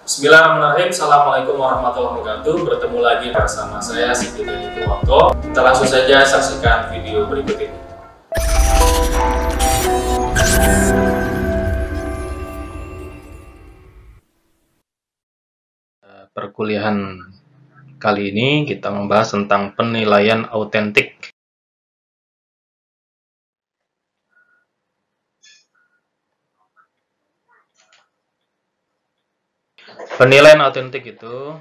Bismillahirrahmanirrahim. Assalamualaikum warahmatullahi wabarakatuh. Bertemu lagi bersama saya Siti Deni Purwanto. Kita langsung saja saksikan video berikut ini. Perkuliahan kali ini kita membahas tentang penilaian autentik. Penilaian autentik itu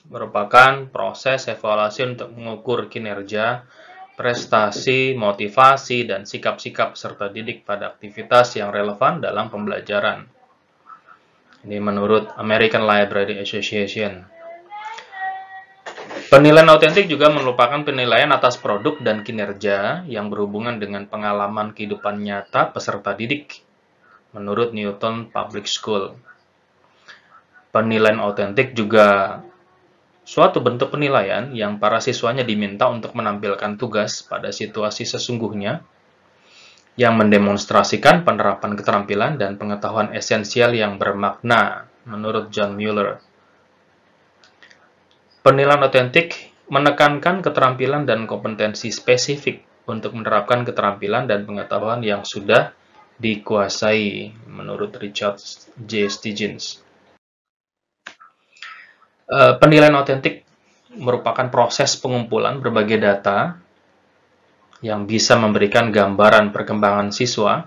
merupakan proses evaluasi untuk mengukur kinerja, prestasi, motivasi, dan sikap-sikap peserta didik pada aktivitas yang relevan dalam pembelajaran. Ini menurut American Library Association. Penilaian autentik juga merupakan penilaian atas produk dan kinerja yang berhubungan dengan pengalaman kehidupan nyata peserta didik, menurut Newton Public School. Penilaian autentik juga suatu bentuk penilaian yang para siswanya diminta untuk menampilkan tugas pada situasi sesungguhnya yang mendemonstrasikan penerapan keterampilan dan pengetahuan esensial yang bermakna, menurut John Mueller. Penilaian autentik menekankan keterampilan dan kompetensi spesifik untuk menerapkan keterampilan dan pengetahuan yang sudah dikuasai, menurut Richard J. Stiggins. Penilaian autentik merupakan proses pengumpulan berbagai data yang bisa memberikan gambaran perkembangan siswa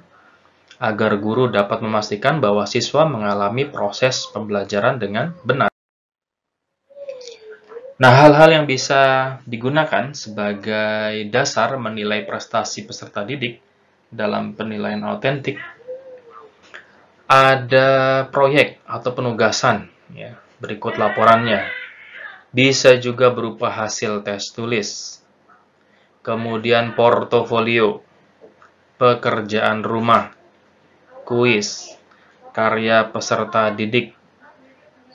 agar guru dapat memastikan bahwa siswa mengalami proses pembelajaran dengan benar. Nah, hal-hal yang bisa digunakan sebagai dasar menilai prestasi peserta didik dalam penilaian autentik ada proyek atau penugasan, ya. Berikut laporannya. Bisa juga berupa hasil tes tulis, kemudian portofolio, pekerjaan rumah, kuis, karya peserta didik,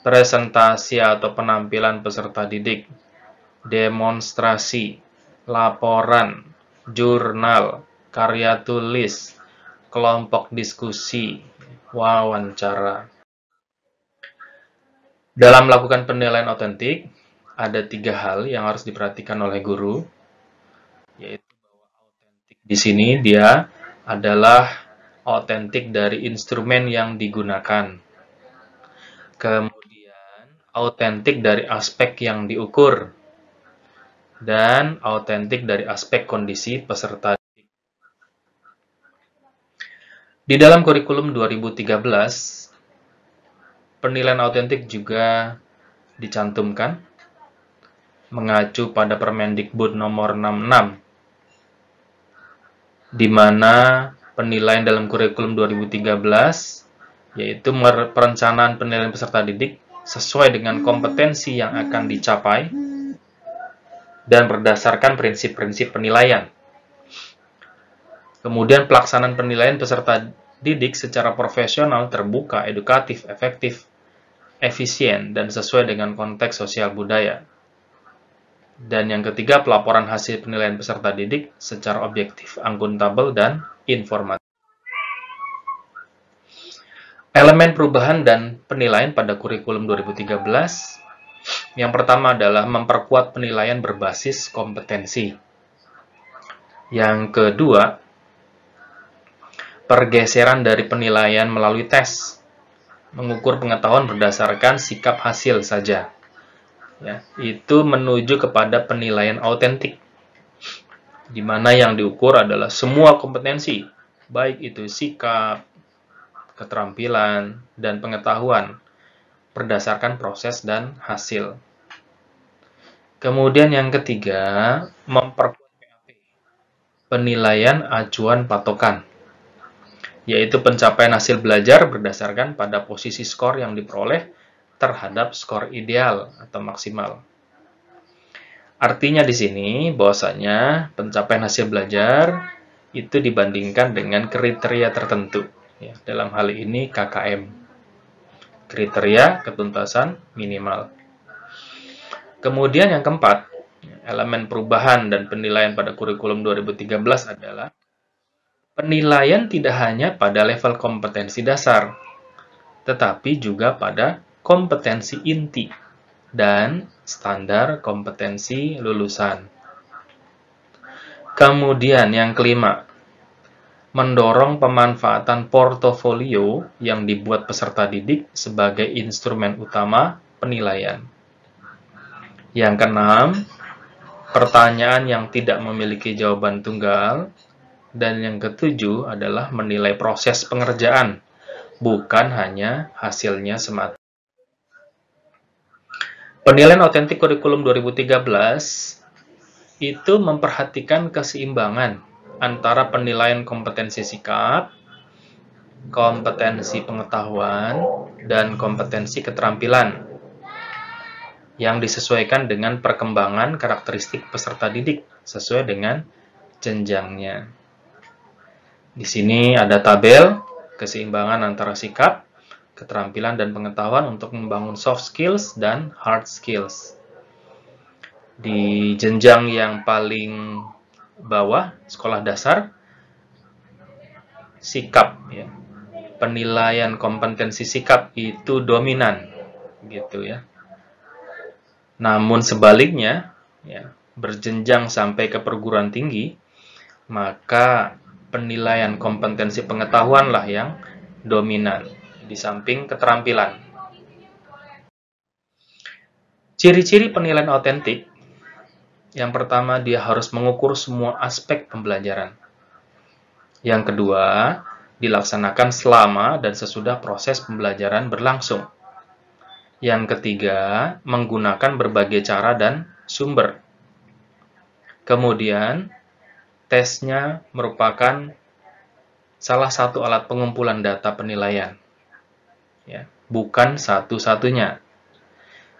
presentasi atau penampilan peserta didik, demonstrasi, laporan, jurnal, karya tulis, kelompok diskusi, wawancara. Dalam melakukan penilaian autentik, ada 3 hal yang harus diperhatikan oleh guru, yaitu bahwa autentik di sini dia adalah autentik dari instrumen yang digunakan. Kemudian, autentik dari aspek yang diukur, dan autentik dari aspek kondisi peserta didik. Di dalam kurikulum 2013, penilaian autentik juga dicantumkan mengacu pada Permendikbud nomor 66, di mana penilaian dalam kurikulum 2013 yaitu perencanaan penilaian peserta didik sesuai dengan kompetensi yang akan dicapai dan berdasarkan prinsip-prinsip penilaian. Kemudian pelaksanaan penilaian peserta didik secara profesional, terbuka, edukatif, efektif, efisien, dan sesuai dengan konteks sosial budaya. Dan yang ketiga, pelaporan hasil penilaian peserta didik secara objektif, akuntabel, dan informatif. Elemen perubahan dan penilaian pada kurikulum 2013, yang pertama adalah memperkuat penilaian berbasis kompetensi. Yang kedua, pergeseran dari penilaian melalui tes, mengukur pengetahuan berdasarkan sikap hasil saja. Ya, itu menuju kepada penilaian autentik, di mana yang diukur adalah semua kompetensi, baik itu sikap, keterampilan, dan pengetahuan, berdasarkan proses dan hasil. Kemudian yang ketiga, memperkuat PAP, penilaian acuan patokan, yaitu pencapaian hasil belajar berdasarkan pada posisi skor yang diperoleh terhadap skor ideal atau maksimal. Artinya di sini bahwasanya pencapaian hasil belajar itu dibandingkan dengan kriteria tertentu. Ya, dalam hal ini KKM, kriteria ketuntasan minimal. Kemudian yang keempat, elemen perubahan dan penilaian pada kurikulum 2013 adalah penilaian tidak hanya pada level kompetensi dasar, tetapi juga pada kompetensi inti dan standar kompetensi lulusan. Kemudian yang kelima, mendorong pemanfaatan portofolio yang dibuat peserta didik sebagai instrumen utama penilaian. Yang keenam, pertanyaan yang tidak memiliki jawaban tunggal. Dan yang ketujuh adalah menilai proses pengerjaan, bukan hanya hasilnya semata. Penilaian otentik kurikulum 2013 itu memperhatikan keseimbangan antara penilaian kompetensi sikap, kompetensi pengetahuan, dan kompetensi keterampilan yang disesuaikan dengan perkembangan karakteristik peserta didik sesuai dengan jenjangnya. Di sini ada tabel keseimbangan antara sikap, keterampilan, dan pengetahuan untuk membangun soft skills dan hard skills. Di jenjang yang paling bawah, sekolah dasar, sikap, ya. Penilaian kompetensi sikap itu dominan, gitu ya. Namun sebaliknya, ya, berjenjang sampai ke perguruan tinggi, maka penilaian kompetensi pengetahuan lah yang dominan, di samping keterampilan. Ciri-ciri penilaian otentik, yang pertama dia harus mengukur semua aspek pembelajaran. Yang kedua, dilaksanakan selama dan sesudah proses pembelajaran berlangsung. Yang ketiga, menggunakan berbagai cara dan sumber. Kemudian, tesnya merupakan salah satu alat pengumpulan data penilaian, ya, bukan satu-satunya.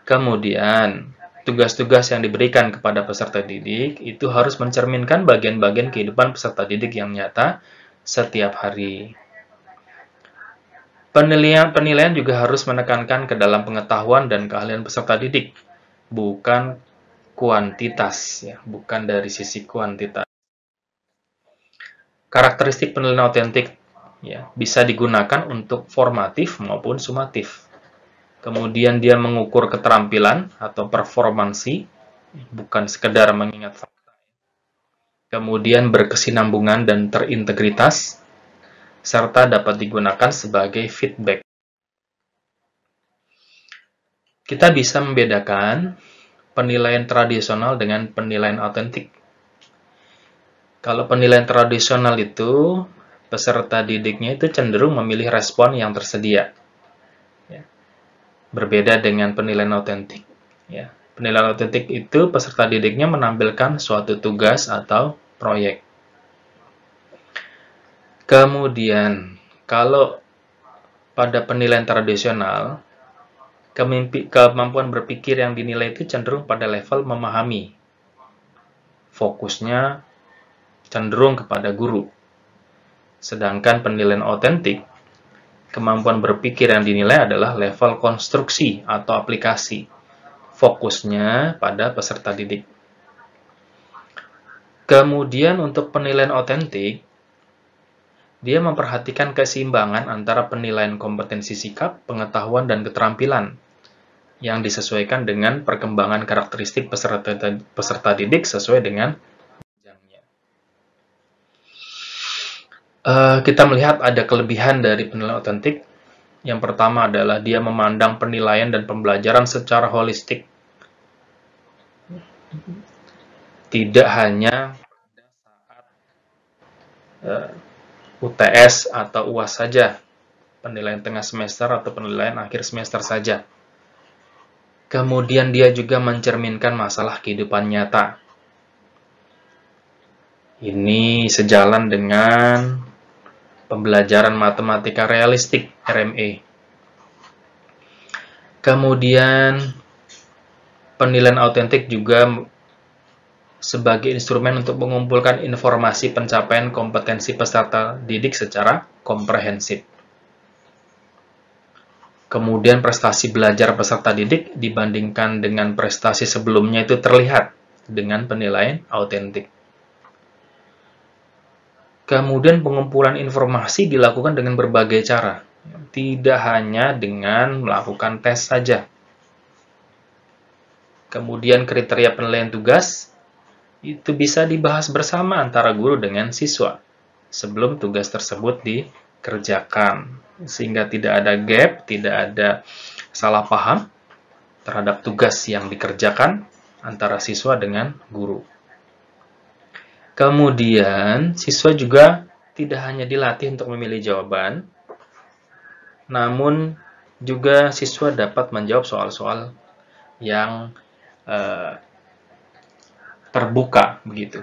Kemudian, tugas-tugas yang diberikan kepada peserta didik itu harus mencerminkan bagian-bagian kehidupan peserta didik yang nyata setiap hari. Penilaian juga harus menekankan ke dalam pengetahuan dan keahlian peserta didik, bukan kuantitas, ya, bukan dari sisi kuantitas. Karakteristik penilaian otentik, ya, bisa digunakan untuk formatif maupun sumatif. Kemudian dia mengukur keterampilan atau performansi, bukan sekedar mengingat fakta. Kemudian berkesinambungan dan terintegritas, serta dapat digunakan sebagai feedback. Kita bisa membedakan penilaian tradisional dengan penilaian otentik. Kalau penilaian tradisional itu, peserta didiknya itu cenderung memilih respon yang tersedia. Ya. Berbeda dengan penilaian otentik. Ya. Penilaian otentik itu, peserta didiknya menampilkan suatu tugas atau proyek. Kemudian, kalau pada penilaian tradisional, kemampuan berpikir yang dinilai itu cenderung pada level memahami. Fokusnya cenderung kepada guru. Sedangkan penilaian otentik, kemampuan berpikir yang dinilai adalah level konstruksi atau aplikasi. Fokusnya pada peserta didik. Kemudian untuk penilaian otentik, dia memperhatikan keseimbangan antara penilaian kompetensi sikap, pengetahuan, dan keterampilan yang disesuaikan dengan perkembangan karakteristik peserta didik sesuai dengan kita melihat ada kelebihan dari penilaian otentik. Yang pertama adalah dia memandang penilaian dan pembelajaran secara holistik. Tidak hanya pada saat UTS atau UAS saja, penilaian tengah semester atau penilaian akhir semester saja. Kemudian dia juga mencerminkan masalah kehidupan nyata. Ini sejalan dengan pembelajaran matematika realistik RME. Kemudian penilaian otentik juga sebagai instrumen untuk mengumpulkan informasi pencapaian kompetensi peserta didik secara komprehensif. Kemudian prestasi belajar peserta didik dibandingkan dengan prestasi sebelumnya itu terlihat dengan penilaian otentik. Kemudian pengumpulan informasi dilakukan dengan berbagai cara, Tidak hanya dengan melakukan tes saja. Kemudian kriteria penilaian tugas itu bisa dibahas bersama antara guru dengan siswa sebelum tugas tersebut dikerjakan, sehingga tidak ada gap, tidak ada salah paham terhadap tugas yang dikerjakan antara siswa dengan guru. Kemudian, siswa juga tidak hanya dilatih untuk memilih jawaban, namun juga siswa dapat menjawab soal-soal yang terbuka begitu.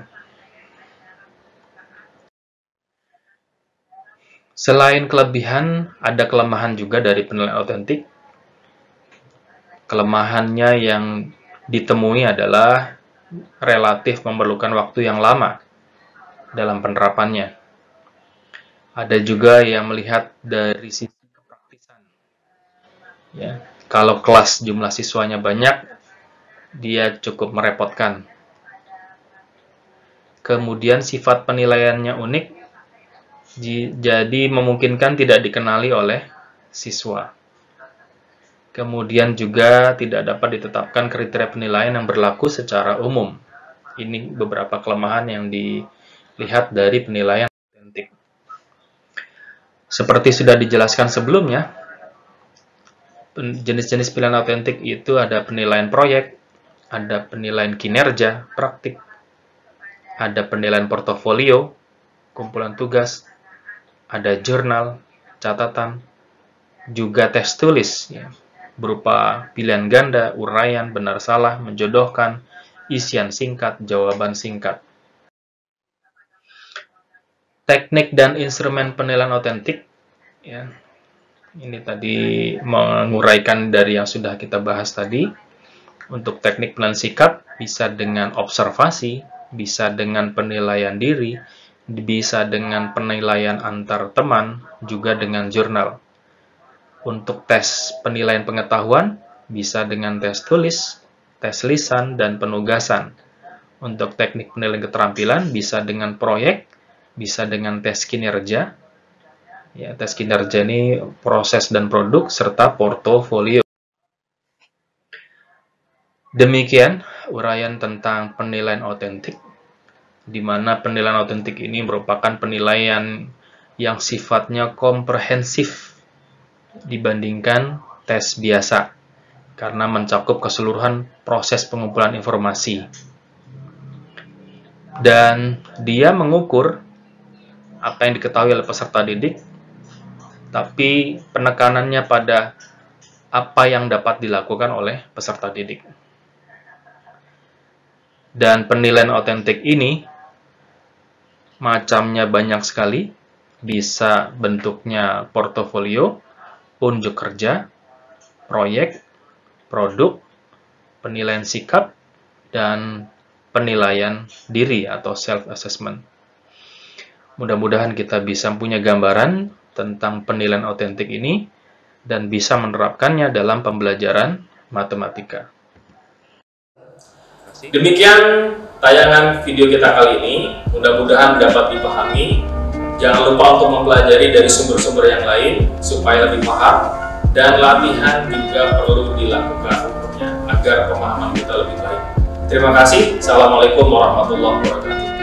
Selain kelebihan, ada kelemahan juga dari penilaian otentik. Kelemahannya yang ditemui adalah relatif memerlukan waktu yang lama dalam penerapannya. Ada juga yang melihat dari sisi kepraktisan. Ya, kalau kelas jumlah siswanya banyak, dia cukup merepotkan. Kemudian sifat penilaiannya unik, jadi memungkinkan tidak dikenali oleh siswa. Kemudian juga tidak dapat ditetapkan kriteria penilaian yang berlaku secara umum. Ini beberapa kelemahan yang dilihat dari penilaian otentik. Seperti sudah dijelaskan sebelumnya, jenis-jenis penilaian otentik itu ada penilaian proyek, ada penilaian kinerja, praktik, ada penilaian portofolio, kumpulan tugas, ada jurnal, catatan, juga tes tulis, ya, berupa pilihan ganda, uraian, benar salah, menjodohkan, isian singkat, jawaban singkat. Teknik dan instrumen penilaian otentik, ya, ini tadi menguraikan dari yang sudah kita bahas tadi. Untuk teknik penilaian sikap, bisa dengan observasi, bisa dengan penilaian diri, bisa dengan penilaian antar teman, juga dengan jurnal. Untuk tes penilaian pengetahuan, bisa dengan tes tulis, tes lisan, dan penugasan. Untuk teknik penilaian keterampilan, bisa dengan proyek, bisa dengan tes kinerja. Ya, tes kinerja ini proses dan produk, serta portofolio. Demikian uraian tentang penilaian otentik, di mana penilaian otentik ini merupakan penilaian yang sifatnya komprehensif dibandingkan tes biasa, karena mencakup keseluruhan proses pengumpulan informasi. Dan dia mengukur apa yang diketahui oleh peserta didik, tapi penekanannya pada apa yang dapat dilakukan oleh peserta didik. Dan penilaian otentik ini macamnya banyak sekali, bisa bentuknya portofolio, unjuk kerja, proyek, produk, penilaian sikap, dan penilaian diri atau self-assessment. Mudah-mudahan kita bisa punya gambaran tentang penilaian otentik ini dan bisa menerapkannya dalam pembelajaran matematika. Demikian tayangan video kita kali ini, mudah-mudahan dapat dipahami. Jangan lupa untuk mempelajari dari sumber-sumber yang lain supaya lebih paham, dan latihan juga perlu dilakukan agar pemahaman kita lebih baik. Terima kasih. Assalamualaikum warahmatullahi wabarakatuh.